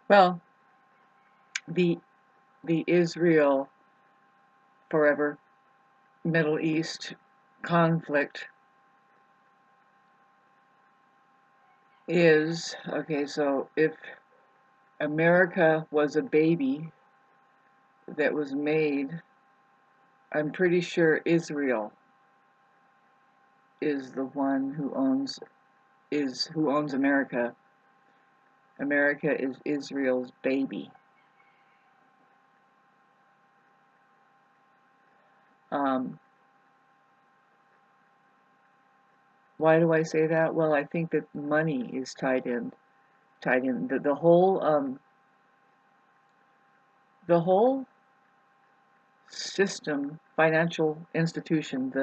Well, the the Israel forever Middle East conflict is okay. So if America was a baby that was made, I'm pretty sure Israel is the one who owns America. America is Israel's baby. Um, why do I say that? Well, I think that money is tied in. The whole system, financial institution,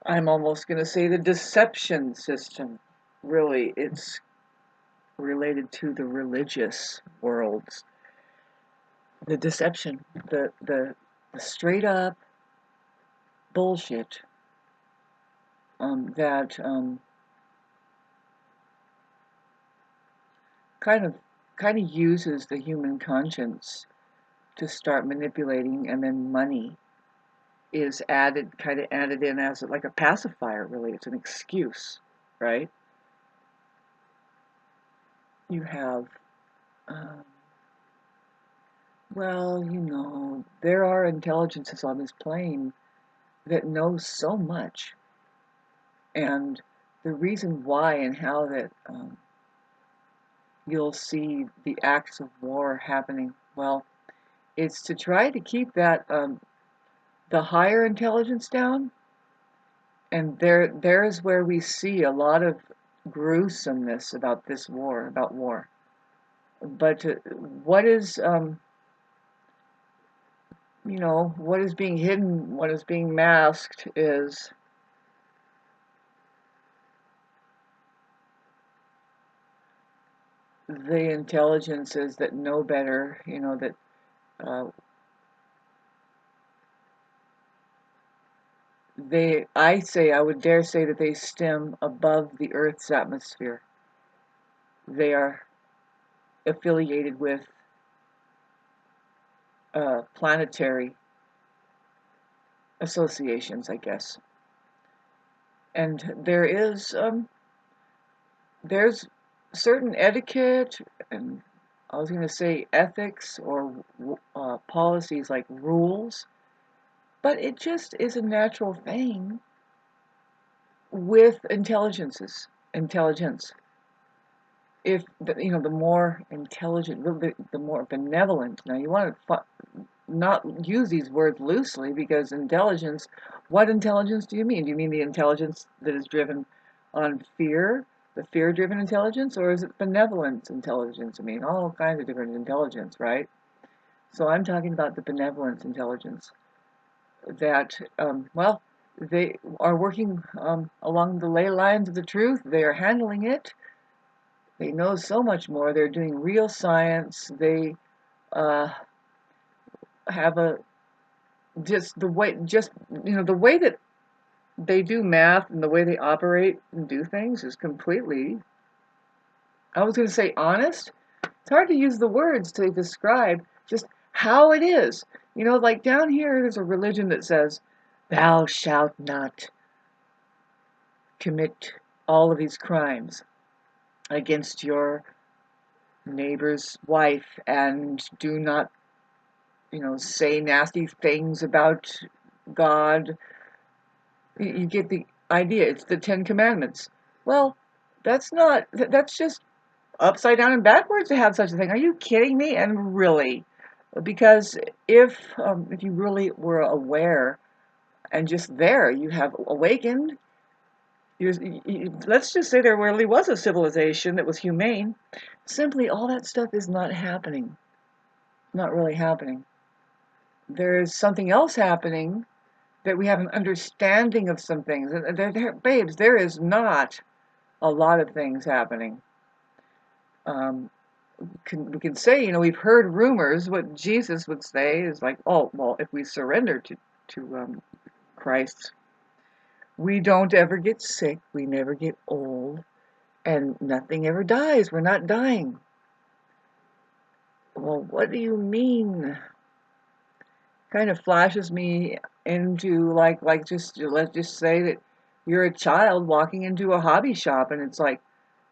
I'm almost going to say the deception system. Really, it's related to the religious worlds. The deception, the straight up bullshit that kind of kind of uses the human conscience to start manipulating, and then money is added in as like a pacifier. Really, it's an excuse, right? You have, um, well, there are intelligences on this plane that know so much, and the reason why and how that you'll see the acts of war happening, well, it's to try to keep that the higher intelligence down, and there's where we see a lot of gruesomeness about this war, about war. But what is what is being hidden, what is being masked is the intelligences that know better, that uh, I would dare say that they stem above the Earth's atmosphere. They are affiliated with planetary associations, I guess. And there's certain etiquette, and I was going to say ethics or policies like rules, but it just is a natural thing with intelligence. If the more intelligent, the more benevolent. Now you want to not use these words loosely, because intelligence. What intelligence do you mean? Do you mean the intelligence that is driven on fear, the fear-driven intelligence, or is it benevolent intelligence? I mean, all kinds of different intelligence, right? So I'm talking about the benevolent intelligence that, well, they are working along the ley lines of the truth. They are handling it. They know so much more. They're doing real science. They uh, have a the way that they do math and the way they operate and do things is completely, I was going to say, honest. It's hard to use the words to describe just how it is. Like down here, there's a religion that says, "Thou shalt not commit all of these crimes against your neighbor's wife, and do not, say nasty things about God." You get the idea. It's the Ten Commandments. Well, that's just upside down and backwards to have such a thing. Are you kidding me? And really, because if you really were aware and just there, you have awakened. Let's just say there really was a civilization that was humane. Simply, all that stuff is not happening. Not really happening. There's something else happening, that we have an understanding of some things. Babes, there is not a lot of things happening. We can say, we've heard rumors. What Jesus would say is like, oh, well, if we surrender to Christ, we don't ever get sick, we never get old, and nothing ever dies. We're not dying. well, what do you mean? Kind of flashes me into like just let's just say that you're a child walking into a hobby shop and it's like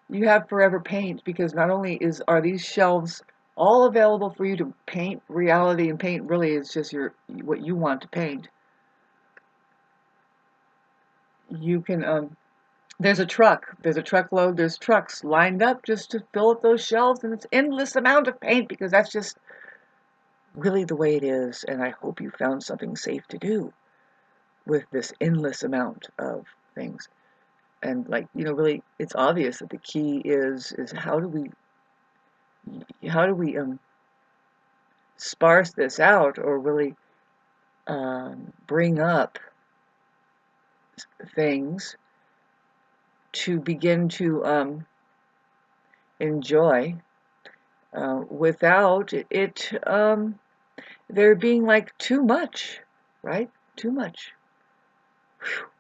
you have forever paint because not only are these shelves all available for you to paint reality, and paint really is just what you want to paint. You can there's a truckload, there's trucks lined up just to fill up those shelves, and it's endless amount of paint because that's just really the way it is. And I hope you found something safe to do with this endless amount of things. And like, really it's obvious that the key is how do we sparse this out, or really bring up things to begin to enjoy without it there being like too much, right? Too much.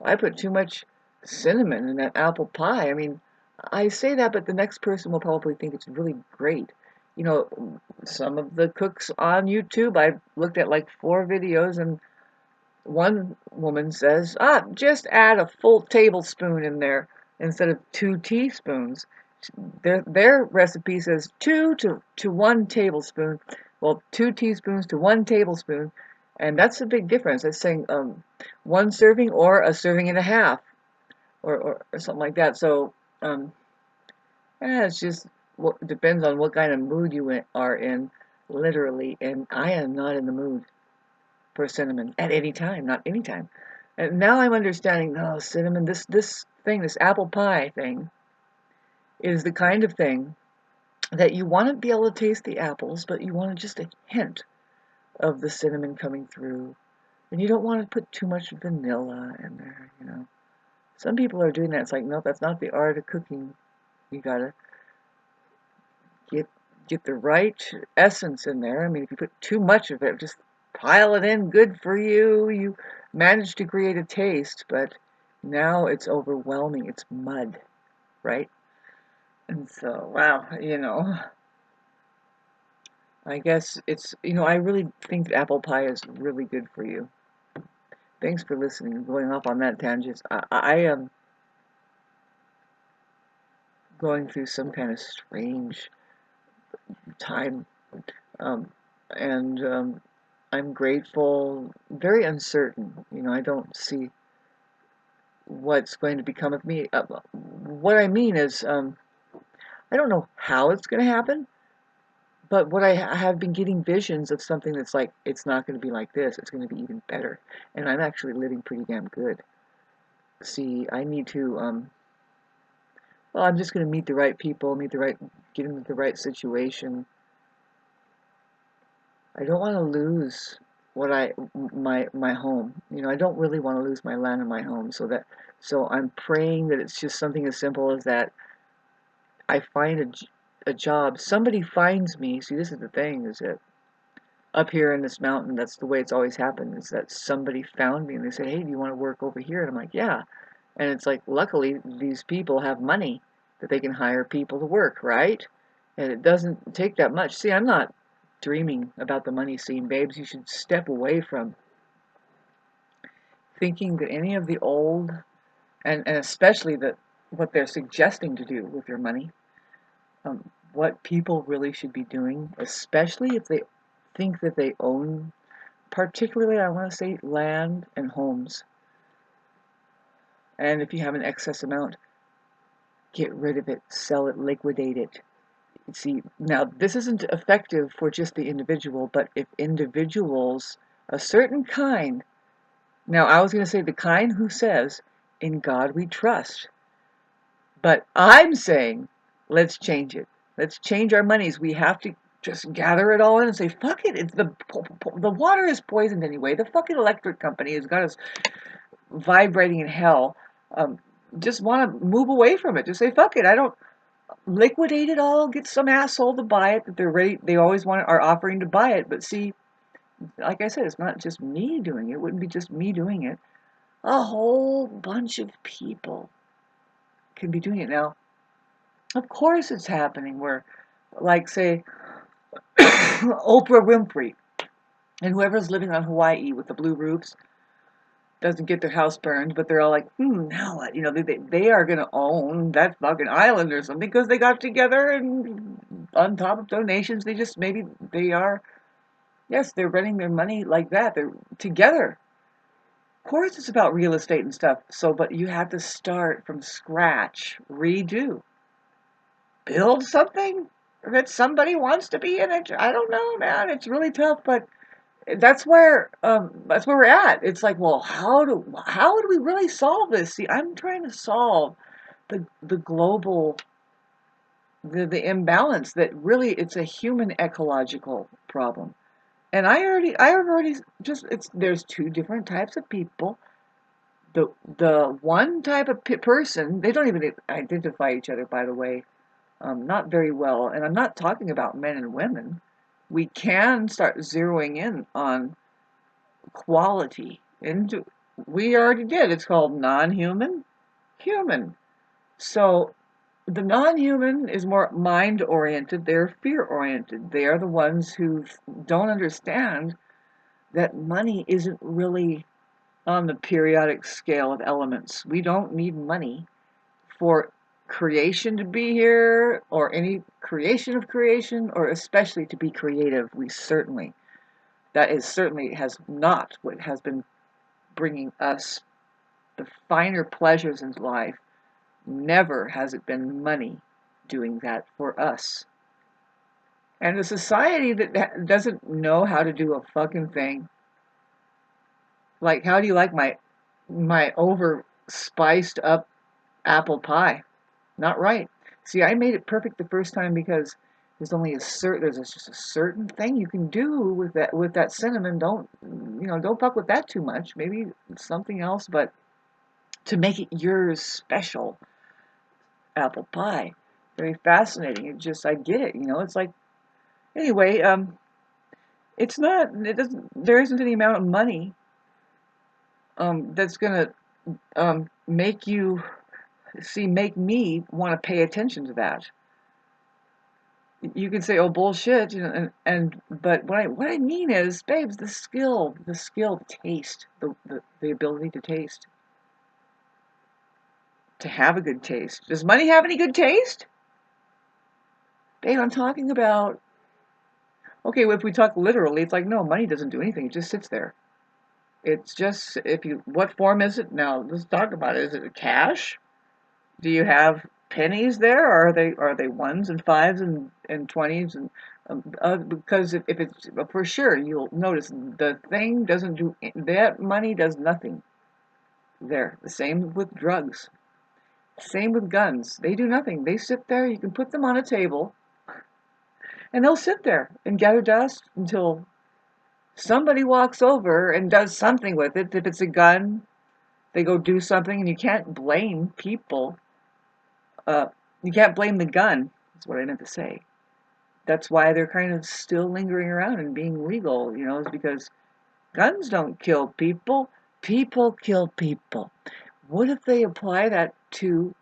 I put too much cinnamon in that apple pie. I mean, I say that, but the next person will probably think it's really great. You know, some of the cooks on YouTube, I've looked at like 4 videos, and one woman says, just add a full tablespoon in there instead of 2 teaspoons. Their recipe says 2 to 1 tablespoon. Well, 2 teaspoons to 1 tablespoon, and that's a big difference. That's saying 1 serving or a serving and a half, or something like that. So it's just what depends on what kind of mood you are in, literally. And I am not in the mood for cinnamon at any time, not any time. And now I'm understanding, no, cinnamon, this thing, this apple pie thing, is the kind of thing that you want to be able to taste the apples, but you want just a hint of the cinnamon coming through. And you don't want to put too much vanilla in there. Some people are doing that. It's like, no, that's not the art of cooking. You gotta get the right essence in there. I mean, if you put too much of it, just pile it in, good for you. You managed to create a taste, but now it's overwhelming. It's mud, right? And so, wow, I guess it's, I really think that apple pie is really good for you. Thanks for listening. Going off on that tangent. I am going through some kind of strange time, um, and I'm grateful, very uncertain. I don't see what's going to become of me. What I mean is, I don't know how it's going to happen, but what I have been getting visions of something that's like, it's not going to be like this, it's going to be even better. And I'm actually living pretty damn good. See, I need to, well, I'm just going to meet the right people, get into the right situation. I don't want to lose my home. I don't really want to lose my land and my home. So I'm praying that it's just something as simple as that. I find a job. Somebody finds me. See, this is the thing: is that up here in this mountain, that's the way it's always happened. Is that somebody found me and they said, "Hey, do you want to work over here?" And I'm like, "Yeah." And it's like, luckily, these people have money that they can hire people to work, right? And it doesn't take that much. See, I'm not dreaming about the money scene, babes. You should step away from thinking that any of the old, and especially what they're suggesting to do with your money, what people really should be doing, especially if they think that they own, particularly, I want to say, land and homes. And if you have an excess amount, get rid of it, sell it, liquidate it. See, now this isn't effective for just the individual, but if individuals, a certain kind, now I was going to say the kind who says, in God we trust, but I'm saying, let's change it. Let's change our monies. We have to just gather it all in and say, fuck it. The water is poisoned anyway. The fucking electric company has got us vibrating in hell. Just want to move away from it. Just say, fuck it. I don't liquidate it all. Get some asshole to buy it that they're ready. They always are offering to buy it. But see, like I said, it's not just me doing it. It wouldn't be just me doing it. A whole bunch of people can be doing it now. Of course, it's happening. Where, like, say, Oprah Winfrey and whoever's living on Hawaii with the blue roofs doesn't get their house burned, but they're all like, now what? You know, they are going to own that fucking island or something because they got together and on top of donations, they just maybe they are, yes, they're running their money like that. They're together. Of course, it's about real estate and stuff. So, but you have to start from scratch, redo, build something that somebody wants to be in it. I don't know, man. It's really tough, but that's where we're at. It's like, well, how do we really solve this? See, I'm trying to solve the global the imbalance that really it's a human ecological problem. And I already just it's there's two different types of people. The one type of person, they don't even identify each other, by the way, not very well. And I'm not talking about men and women. We can start zeroing in on quality. And we already did. It's called non-human, human. So the non-human is more mind-oriented. They're fear-oriented. They are the ones who don't understand that money isn't really on the periodic scale of elements. We don't need money for creation to be here, or any creation of creation, or especially to be creative. That is certainly has not what has been bringing us the finer pleasures in life. Never has it been money doing that for us. And a society that doesn't know how to do a fucking thing. Like, how do you like my over spiced up apple pie? Not right. See, I made it perfect the first time because there's just a certain thing you can do with that cinnamon. Don't fuck with that too much. Maybe something else, but to make it yours special apple pie. Very fascinating. I get it, it's like, anyway, there isn't any amount of money, that's gonna, make me want to pay attention to that. You can say, oh, bullshit, but what I mean is, babes, the skill to taste, the ability to taste, to have a good taste. Does money have any good taste? Babe, I'm talking about, okay, well, if we talk literally, it's like, no, money doesn't do anything. It just sits there. It's just, what form is it? Now, let's talk about it. Is it cash? Do you have pennies there, or are they ones and fives and 20s? Because if it's, for sure, you'll notice the thing doesn't do, that money does nothing there. The same with drugs. Same with guns. They do nothing. They sit there. You can put them on a table, and they'll sit there and gather dust until somebody walks over and does something with it. If it's a gun, they go do something, and you can't blame people. You can't blame the gun, is what I meant to say. That's why they're kind of still lingering around and being legal, is because guns don't kill people. People kill people. What if they apply that to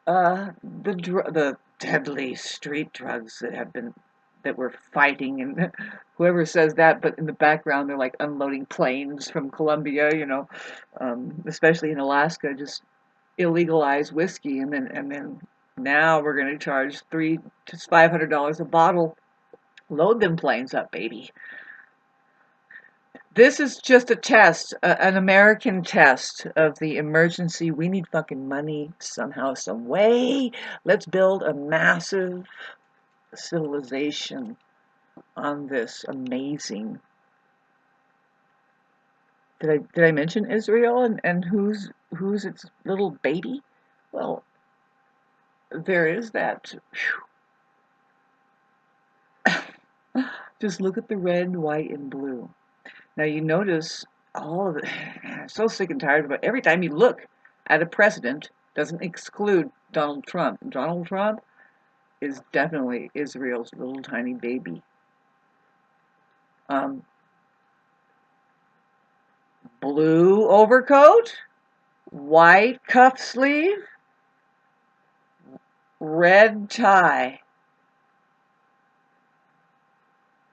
the deadly street drugs that we're fighting, and whoever says that, but in the background they're like unloading planes from Colombia, especially in Alaska, just illegalize whiskey, and then now we're going to charge $300 to $500 a bottle. Load them planes up, baby. This is just a test, an American test of the emergency. We need fucking money somehow, some way. Let's build a massive civilization on this amazing. Did I mention Israel and who's its little baby? Well, there is that. Just look at the red, white, and blue. Now you notice all of it. I'm so sick and tired of it. Every time you look at a president, doesn't exclude Donald Trump. Donald Trump is definitely Israel's little tiny baby. Blue overcoat, white cuff sleeve, red tie.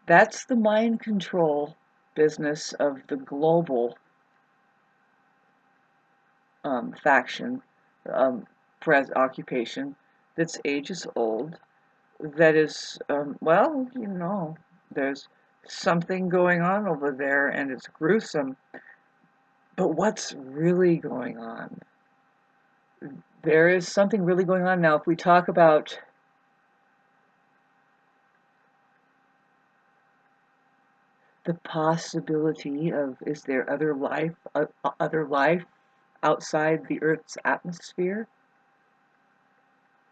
That's the mind control business of the global faction, occupation that's ages old. That is, well, there's something going on over there and it's gruesome. But what's really going on? There is something really going on now. If we talk about the possibility of, is there other life outside the Earth's atmosphere?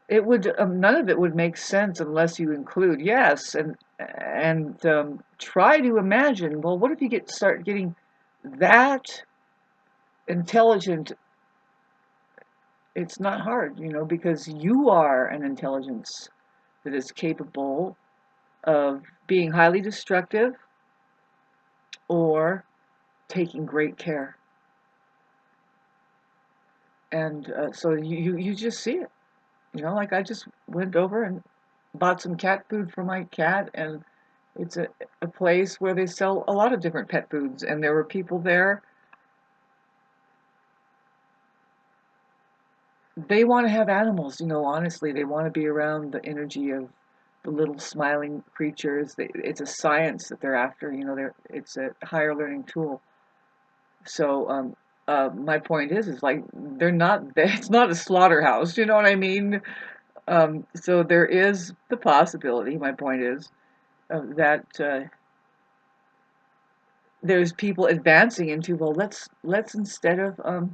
It would, none of it would make sense unless you include, yes, and try to imagine. Well, what if you start getting that intelligent? It's not hard, because you are an intelligence that is capable of being highly destructive or taking great care. And so you just see it. Like I just went over and bought some cat food for my cat, and it's a place where they sell a lot of different pet foods, and there were people there. They want to have animals, honestly. They want to be around the energy of the little smiling creatures. It's a science that they're after, it's a higher learning tool. So my point is like they're not. It's not a slaughterhouse. You know what I mean? So there is the possibility. My point is that there's people advancing into, well, let's instead of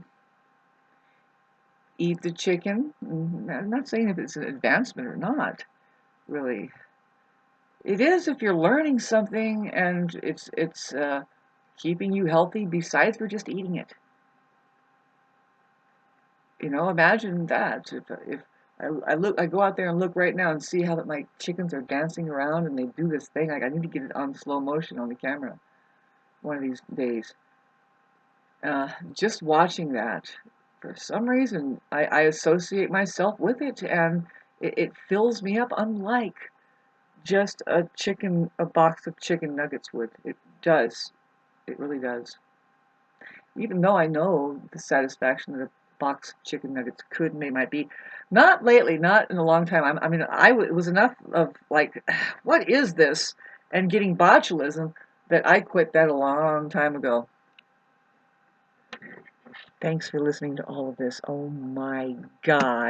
eat the chicken. I'm not saying if it's an advancement or not. Really, it is if you're learning something and it's keeping you healthy. Besides, for just eating it. Imagine that. If I go out there and look right now and see how that my chickens are dancing around and they do this thing. Like I need to get it on slow motion on the camera one of these days. Just watching that, for some reason, I associate myself with it, and it fills me up, unlike just a box of chicken nuggets would. It does. It really does. Even though I know the satisfaction that a box of chicken nuggets might be. Not lately, not in a long time. I mean, it was enough of like, what is this? And getting botulism that I quit that a long time ago. Thanks for listening to all of this. Oh my God.